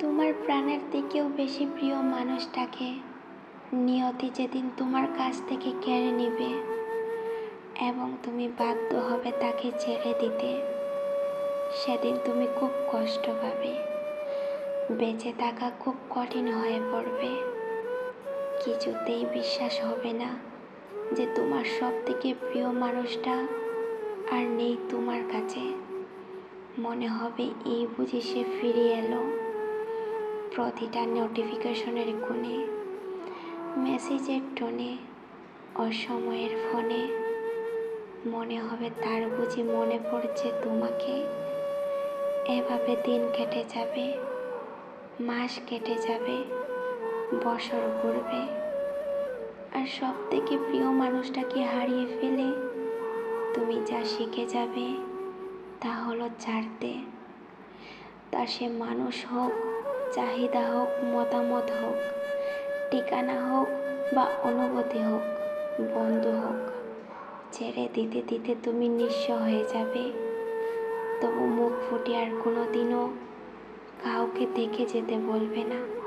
তোমার প্রাণের থেকেও বেশি প্রিয় মানুষটাকে নিয়তি যেদিন তোমার কাছ থেকে কেড়ে নেবে এবং তুমি বাধ্য হবে তাকে ছেড়ে দিতে, সেদিন তুমি খুব কষ্ট পাবে। বেঁচে থাকা খুব কঠিন হয়ে পড়বে। কিছুতেই বিশ্বাস হবে না যে তোমার সব থেকে প্রিয় মানুষটা আর নেই তোমার কাছে। মনে হবে এই বুঝি সে ফিরে এলো। প্রতিটা নোটিফিকেশনের কোণে, মেসেজের টোনে, অসময়ের ফোনে মনে হবে তার বুঝি মনে পড়ছে তোমাকে। এভাবে দিন কেটে যাবে, মাস কেটে যাবে, বছর ঘুরবে, আর সব থেকে প্রিয় মানুষটাকে হারিয়ে ফেলে তুমি যা শিখে যাবে তা হলো ছাড়তে। তা সে মানুষ হোক, চাহিদা হোক, মতামত হোক, ঠিকানা হোক বা অনুভূতি হোক, বন্ধু হোক, ছেড়ে দিতে দিতে তুমি নিঃস্ব হয়ে যাবে। তবু মুখ ফুটে আর কোনোদিনও কাউকে দেখে যেতে বলবে না।